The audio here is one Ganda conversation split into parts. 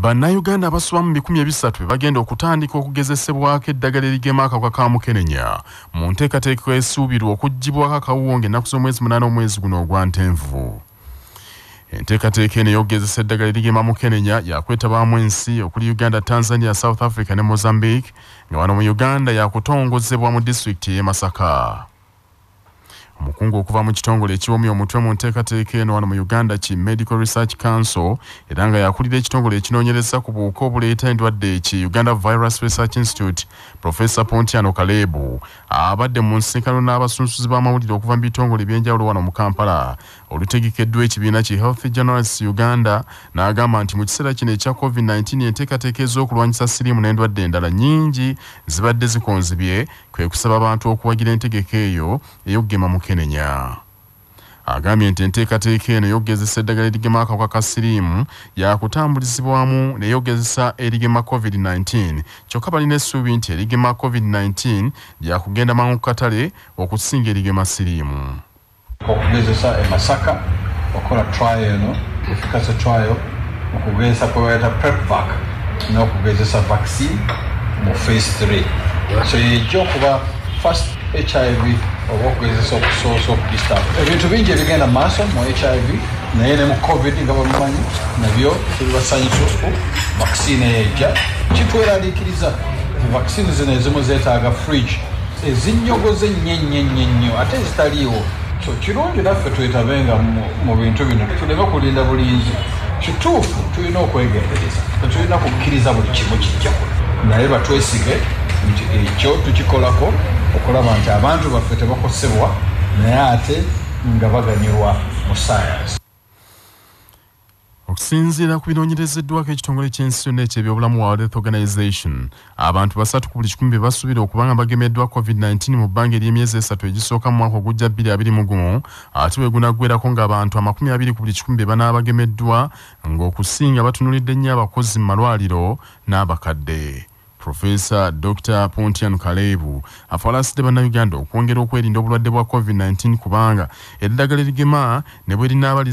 Bannayuganda abasoba mu 300 bagenda okutandika okugezesebwako eddagala erigema akawuka ka mukenenya mu nteekateeka esuubirwa okuggibwako akawuwo ng'ennaku z'omwezi 8 omwezi guno ogwa Ntenvu. Enteekateeka eno ey'okugezesa eddagala erigema mukenenya yakwetabamu ensi okuli Uganda, Tanzania, South Africa ne Mozambique nga wano mu Uganda yakutongozebwa mu disitulikiti y'e Masaka. Omukungu okuva mu kitongole ekiwomya omutwe mu nteekateeka eno wano mu Uganda ki Medical Research Council era nga yakulira ekitongole ekinoonyereza ku buwuka obuleeta endwadde eki Uganda Virus Research Institute, Professor Pontiano Kalebu abadde mu nsisinkano n'abasunsuzi b'amawulire okuva mu bitongole ebyenjawulo wano mu Kampala olutegekeddwa ekibiina ki Health Journalists Uganda n'agamba nti mu kiseera kino ekya COVID-19 enteekateeka ez'okulwanyisa siriimu n'endwadde endala nnyingi zibadde zikonzibye kwe kusaba abantu okuwagira entegeka eyo ey'okugema mukenenya. Agambye nti enteekateeka eno ey'okugezesa eddagala erigema akawuka ka siriimu yakutambulizibwamu n'ey'okugezesa erigema COVID-19 kyokka balina essuubi nti erigema COVID-19 lyakugenda mangu ku katale okusinga erigema siriimu. Okugezesa e Masaka okola trial eno efficacy trial okugezesa kwe bayita PrEP-Vac n'okugezesa vaccine mu phase 3 so yejja okuba first HIV oba okugezesa okusoosa okudisturb ebintu bingi ebigenda mu maaso mu HIV naye ne mu COVID nga bamumanyi nabyo tubibasanyusa vaccine eyejja kitweraliikiriza vaccine zino ezimu zeetaaga fridge ezinnyogoze nnyo ate ezitaliiwo. So kirungi naffe twetabenga mu bintu bino tuleme kulinda bulinzi kituufu tulina okwegendereza tetulina kukkiriza buli kimu kijja naye batwesige nti ekyo tukikolako okulaba nti abantu baffe tebakosebwa naye ate nga baganyirwa mu sayansi. Okusinziira ku binoonyerezeddwako ekitongole ky'ensi yonna eky'ebyobulamu World Health Organization, abantu 3 ku buli 100 basuubira okuba nga bagemeddwa COVID-19 mu bbanga ery'emyezi 3 egisooka mu mwaka ogujja 2021 ate bwe gunaggweerako ng'abantu 20 ku buli 100 banaabagemeddwa ng'okusinga batunulidde nnyo abakozi mu malwaliro n'abakadde. Professor Dr. Pontiano Kalebu afalaside bannayuganda okwongera okwerinda obulwadde bwa COVID-19 kubanga eddagala erigema ne bwe linaaba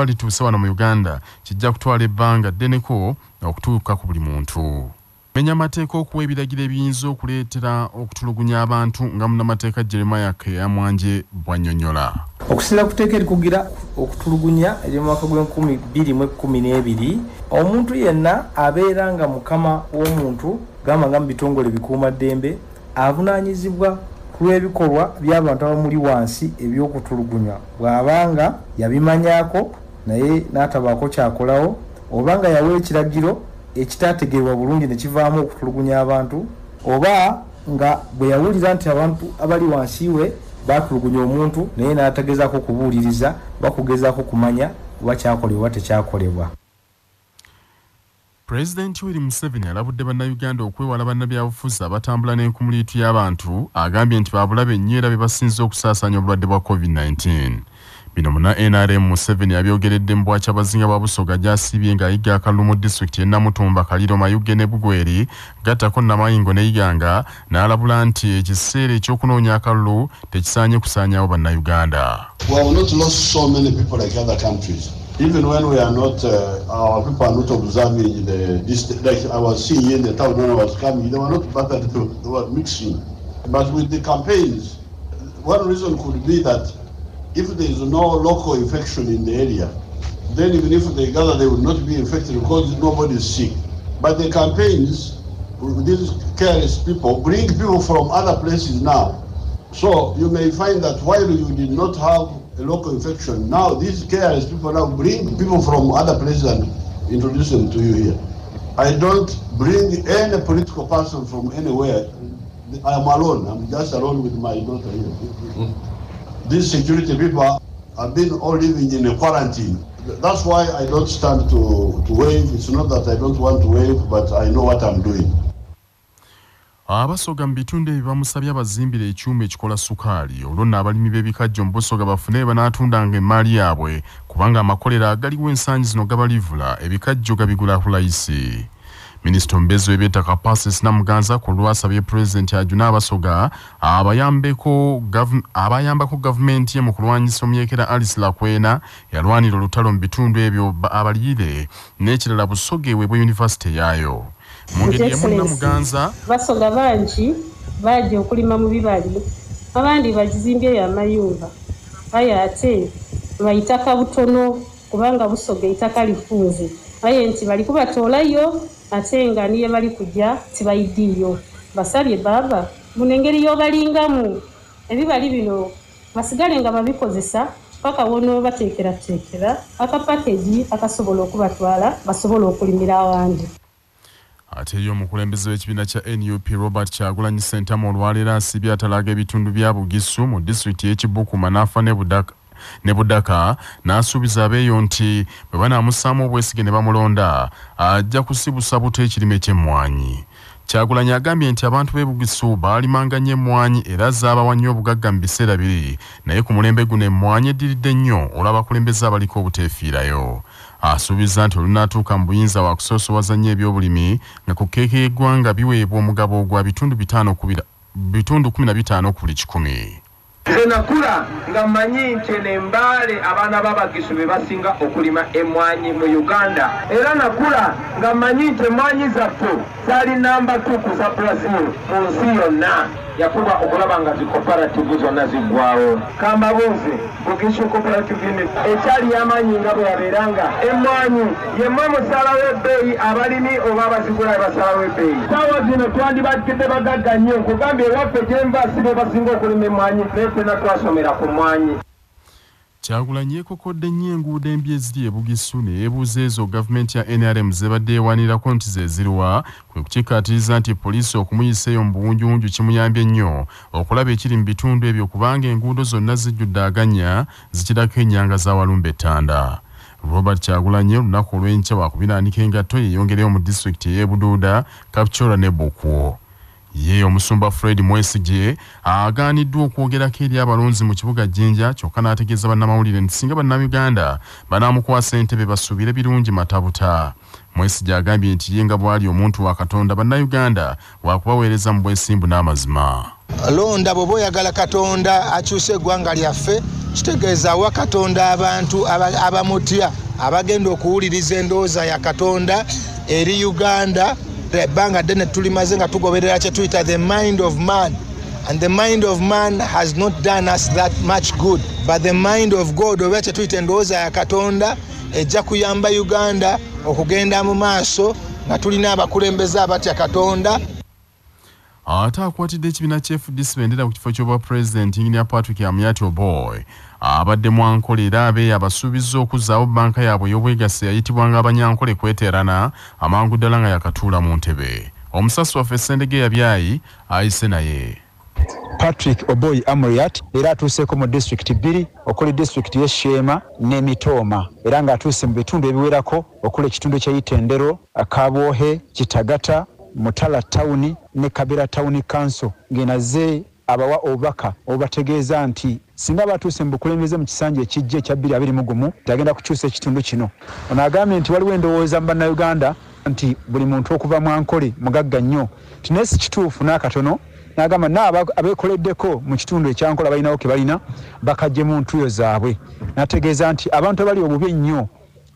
lituuse wano mu Uganda kijja kutwala ebbanga ddeneko okutuuka ku buli muntu. Menya amateeka okuwa ebiragiro ebiyinza okuleetera okutulugunya abantu nga munnamateeka Jeremiah Keyamwanje bw'annyonnyola. Okusinziira ku tteeka erikugira okutulugunya ery'omwaka gw'2012 omuntu yenna abeera nga mukama w'omuntu gamba nga mu bitongole bikuumaddembe avunaanyizibwa ku lw'ebikolwa by'abantu abamuli wansi eby'okutulugunya bw'abanga yabimanyaako naye n'atabaako kyakolawo oba nga yawa ekiragiro ekitaategeerwa bulungi ne kivaamu okutulugunya abantu oba nga bwe yawulira nti abantu abali wansi we batulugunya omuntu naye n'atagezaako kubuuliriza bakugezaako kumanya oba kyakolebwa oba tekyakolebwa. President Yoweri Museveni alabudde bannayuganda okwewala bannabyabufuzi abatambula n'enkumuliitu y'abantu agambye nti babulabe nnyo era bebasinze okusaasaanya obulwadde bwa COVID-19. Bino muna NRM Museveni abyogeredde mu Bwakyabazinga bwa Busoga gy'asibye ng'ayigga akalulu mu disitulikiti y'e Namutumba, Kaliro, Mayuge ne Bugweri gattako Namayingo ne Iganga n'alabula nti ekiseera ekyokunoonya akalulu tekisaanye kusaanyaawo bannayuganda. We have not lost so many people like other countries. Even when we are not, our people are not observing like I was seeing in the town when I was coming, they were not bothered to, they were mixing. But with the campaigns, one reason could be that if there is no local infection in the area, then even if they gather, they will not be infected because nobody is sick. But the campaigns, these careless people, bring people from other places now. So you may find that while you did not have a local infection, now these careless people now bring people from other places and introduce them to you here. I don't bring any political person from anywhere. I am alone. I'm just alone with my daughter here. These security people have been all living in a quarantine. That's why I don't stand to wave. It's not that I don't want to wave, but I know what I'm doing. Abasoga mu bitundu ebyo bamusabye abazimbira ekyuma ekikola sukaali olwo nno abalimi b'ebikajjo mu Busoga bafune banaatundanga emmaali yaabwe kubanga amakolero agaliwo ensangi zino gabalivula ebikajjo gabigula ku layisi. Minisita omubeezi w'eby'ettaka Pacis Namuganza ku lwasabye Pulezidenti Ajuna Abasoga abayambako gavumenti ye mu kulwanyisa omuyekera Alice Lakwena yalwanira olutalo mu bitundu ebyo abaliyire n'ekirala Busoga eweebwa yunivasite yaayo. Mu ngeri emu Namuganza Basoga bangi bajja okulima mu bibali abandi bagizimbyeyo amayumba aye ate bayitaka butono kubanga Busoga itaka lifunze aye nti bali kubatoolayo ate nga niye bali kujja tibayidiyo basabye baba munengeri yo balingamu ebibali bino basigale nga babikozesa paka wono bateekera akapakeji akasobola okubatwala basobola okulimira awandi. Ate yo mukulembeze w'ekibiina kya NUP Robert Kyagulanyi Ssentamu olwaleero asibye atalaga ebitundu bya Bugisu mu disitulikiti y'Ekibukuma n'afa ne Budaka n'asuubiza abeeyo nti bwe banaamussaamu obwesige ne bamulonda ajja kusibusa buto ekirime ky'emmwanyi. Kyagulanyi agambye nti abantu b'e Bugisu baalimanga nnyo emmwanyi era zaabawa nnyo obugagga mu biseera biri naye ku mulembe guno emmwanyi eddiridde nnyo olw'abakulembeze abaliko obuteefiirayo. Asuubiza nti olunaatuuka mu buyinza wa kusoosowaza nnyo ebyobulimi nga ku keeke y'eggwanga biweebwa omugabo gwa bitundu 15 ku buli 100. Nze nakula nga mmanyi nti n'embaale abaana b'Abagisu be basinga okulima emmwanyi mu Uganda era nakula nga mmanyi nti emmwanyi zaffe zaali namba 2 ku za Brazil mu nsi yonna yakuba okulaba nga zikooperative zonna ziggwawo. Kambabuuze Bugisu Cooperative Unit ekyali y'amaanyi nga bwe yabeeranga emmwanyi yemmwe musala w'ebbeeyi abalimi oba abazigula basala w'ebbeeyi. Saawa zino twandibagidde bagagga nnyo nkugambye ewaffe gye nva si be basinga okulima emmwanyi fena twasomera ku mmwanyi. Kyagulanyi yeekokodde nnyo enguudo embi eziri e Bugisu ne yeebuuza ezo gavumenti ya NRM zebadde ewanirako nti ze ziruwa kwe kukikkaatiriza nti poliisi okumuyiseeyo mu buwunjuwunju kimuyambye nnyo okulaba ekiri mu bitundu ebyo kubanga enguudo zonna zijjudde aganya zikirako ennyanga za Walumbe Ttanda. Robert Kyagulanyi olunaku olw'enkya wakubiraanika engatto yeeyongereyo mu disitulikiti ey'e Buduuda, Kapchorwa ne Bokwo. Ye omusumba Fred Mwesigye agaaniddwa okwogerako eri abalonzi mu kibuga Jinja kyokka n'ategeeza bannamawulire nti singa bannayuganda banaamukwasa entebe basuubire birungi matabuta. Mwesigye agambye nti ye nga bw'ali omuntu wa Katonda bannayuganda waakubaweereza mu bwesimbu n'amazima. Londa bw'oba oyagala Katonda akyuse eggwanga lyaffe kitegeeza wa Katonda abantu abamutya abagenda okuwuliriza endowooza ya Katonda eri Uganda. Banga dene tulimaze nga tugoberera kye tuyita the mind of man, and the mind of man has not done us that much good, but the mind of God oba kye tuyita endowooza ya Katonda ejja kuyamba Uganda okugenda mu maaso nga tulina abakulembeze abatya Katonda. Ate akwatidde ekibiina ky'FDC bendera ku kifo ky'obwa Pulezidenti Engineer Patrick Amyati Oboy abadde Mwankole era abeeyi abasuubizza okuzzaawo banka yaabwe ey'obwegassi yayitibwanga Abanyankole kweteerana amangu ddala nga yakatuula mu ntebe. Omusasi waffe Ssendegeya Byayi ayise naye. Patrick Oboy Amuriat era atuuseeko mu disitulikiti 2 okuli disitulikiti y'e Sheema ne Mitooma era ng'atuuse mu bitundu ebiwerako okuli ekitundu ky'Itendero, Kabwohe, Kitagata, Mutala Town ne Kabera Town Council ng'enaze abawa obubaka obategeeza nti singa batuuse mu bukulembeze mu kisanja ekijja ekya 2021 tagenda kukyusa ekitundu kino. Ono agambye nti waliwo endowooza mu bannayuganda nti buli muntu okuva Mwankole mugagga nnyo naye si kituufu n'akatono. N'agamba abeekoleddeko mu kitundu ekyankola balinawo ke balina bakajje mu ntuyo zaabwe. N'ategeeza nti abantu abali obubi ennyo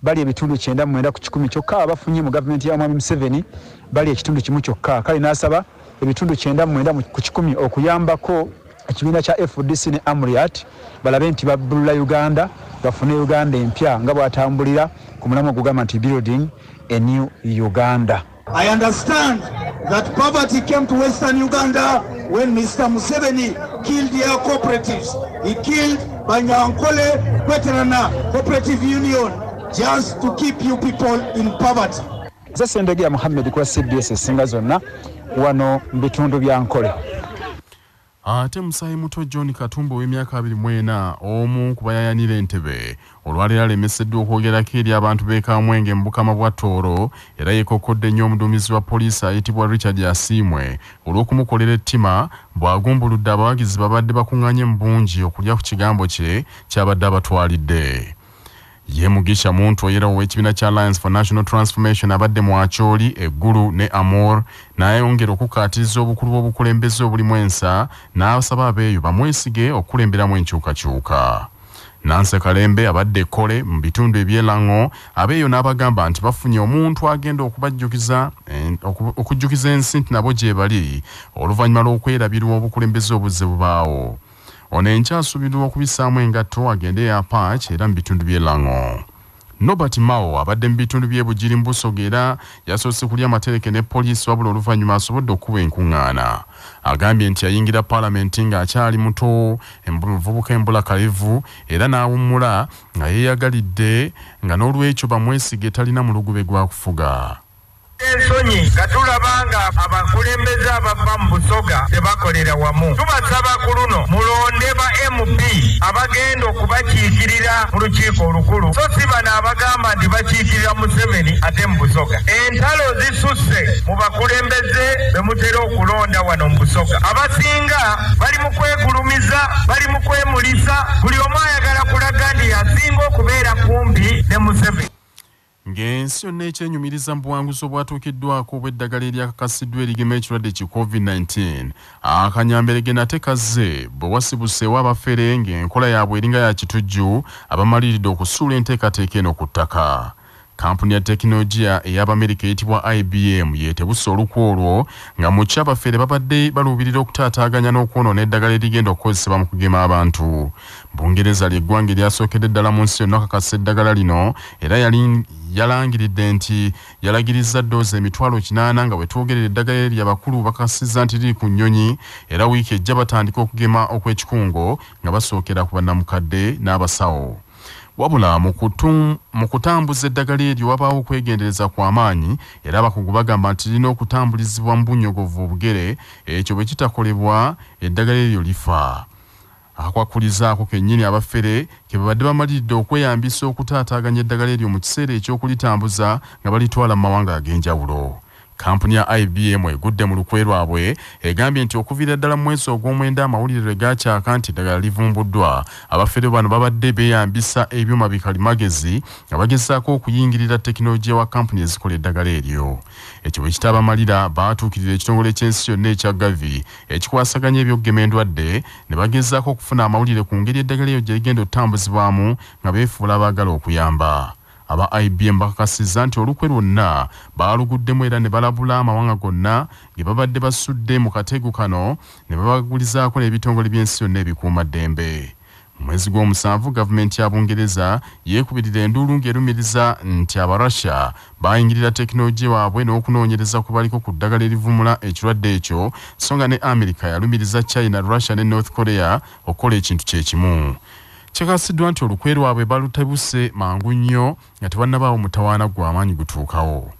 bali ebitundu 99 ku 100 kyokka abafunye mu gavumenti ya Mwami Museveni bali ekitundu kimu kyokka. Kale n'asaba ebitundu 99 ku 100 okuyambako ekibiina kya FDC ne Amuriat balabe nti babbulula Uganda bafune Uganda empya nga bw'atambulira ku mulamu ogugamba nti building a new Uganda. I understand that poverty came to Western Uganda when Mr. Museveni killed their cooperatives. He killed Banyankole Kweterana Cooperative Union just to keep you people in poverty. Ssendegeya Muhammad kwa CBS esinga zonna wano mbitundu bya Nkole. Ate Musayi Muto John Katumbo w'emyaka 24 omu ku bayayanira entebe olwaleero alemeseddwa okwogerako eri abantu b'e Kamwenge mu Bukama bwa Tooro era yeekokodde nnyo omuduumizi wa poliisi ayitibwa Richard Asiimwe olw'okumukolera ettima bw'agumbuludde abawagizi babadde bakuŋŋaanye mu bungi okulya ku kigambo kye ky'abadde abatwalidde. ye Mugisha Muntu oyera ow'ekibiina kya Alliance for National Transformation abadde mu Acholi, Eggulu ne Amor n'ayongera okukaatiriza obukulu bw'obukulembeze obulimu ensa n'asaba abeeyo bamwesige okukulemberamu enkyukakyuka. Nanse Kalembe abadde Kole mu bitundu eby'Elango abeeyo n'abagamba nti bafunye omuntu agenda okujjukiza ensi nti nabo gye bali oluvannyuma lw'okwerabirwa obukulembeze obuzze bubaawo. Ono enkyasuubirwa okubissaamu engatto agende ya Patch era mu bitundu by'Elango. Nobert Mao abadde mu bitundu by'e Bugiri mu Busoga era yasoose kulya amatereke ne poliisi wabula oluvannyuma asobodde okuba enkuŋŋaana. Agambye nti yayingira paalamenti ng'akyali muto muvubuka embulakalevu era n'awummula nga yeeyagalidde nga n'olwekyo bamwesige talina mulugube gwa kufuga. Ensonyi nga tulaba nga abakulembeze abava mu Busoga tebakolera wamu. Tubasaba ku luno mulonde ba MP abagenda okubakiikirira mu lukiiko olukulu, so si bano abagamba nti bakiikirira Museveni ate mu Busoga. Entalo zisusse mu bakulembeze be mutera okulonda wano mu Busoga. Abasinga bali mu kwegulumiza, bali mu kwemulisa, buli omu ayagala kulaga nti asinga okubeera kumpi ne Museveni. Ng'ensi yonna ekyenyumiriza mu buwanguzi obwatuukiddwako obw'eddagala eryakakasiddwa erigema ekirwadde ki COVID-19 akanyamberege nate kazze bwe wasibuseewo abafere ng'enkola yaabwe eringa ya kitujju abamaliridde okusuula enteekateeka eno ku ttaka. Kampuni ya tekinologiya ey'Abamerika eyitibwa IBM yeetebuse olukwo olwo nga mu kya abafere babadde baluubirira okutaataaganya n'okwonoona eddagala erigenda okukozesebwa mu kugema abantu. Bungereza ly'eggwanga eryasookedde ddala mu nsi yonna okakasa eddagala lino era yalangiridde nti yalagirizza ddoozi 80,000 nga bwe twogerera eddagala eryo abakulu bakasizza nti liri ku nnyonyi era wiiki ejja batandika okugema okw'ekikungo nga basookera ku bannamukadde n'abasawo. Wabula mu kutambuza eddagala eryo wabaawo okwegendereza kw'amaanyi era abakugu bagamba nti lirina okutambulizibwa mu bunnyogovu obugere, ekyo bwe kitakolebwa eddagala eryo lifa. Akwakulizaako kennyini abafere ke babadde bamaliridde okweyambisa okutaataaganya eddagala eryo mu kiseera eky'okulitambuza nga balitwala mu mawanga ag'enjawulo. Kampuni ya IBM egudde mu lukwe lwabwe egambye nti okuviira ddala mu mwezi ogw'omwenda amawulire lwe gakyaka nti eddagala livumbuddwa, abafere bano babadde beeyambisa ebyuma bikalimagezi nga bagezaako okuyingirira tekinologiya wa kampuni ezikola eddagala eryo. Ekyo bwe kitabamalira baatuukirira ekitongole ky'ensi yonna ekya Gavi ekikwasaganya ebyokugema endwadde ne bagezaako okufuna amawulire ku ngeri eddagala eryo gye ligenda okutambuzibwamu nga beefuula abaagala okuyamba. Aba IBM bakakasizza nti olukwe lwonna baaluguddemu era ne balabula amawanga gonna ge babadde basudde mu katego kano ne babagulizaako n'ebitongole by'ensi yonna ebikuumaddembe. Mu mwezi gw'omusanvu gavumenti ya Bungereza yeekubirira enduulu ng'erumiriza nti Abarussia baayingirira tekinologiya waabwe n'okunoonyereza ku baliko ku ddagala erivumula ekirwadde ekyo, so nga ne Amerika yalumiriza China, Russia ne North Korea okukola ekintu kye kimu. Kyekasiddwa nti olukwe lwabwe balutebuse mangu nnyo nga tebannabaawo mutawaana gw'amaanyi gutuukawo.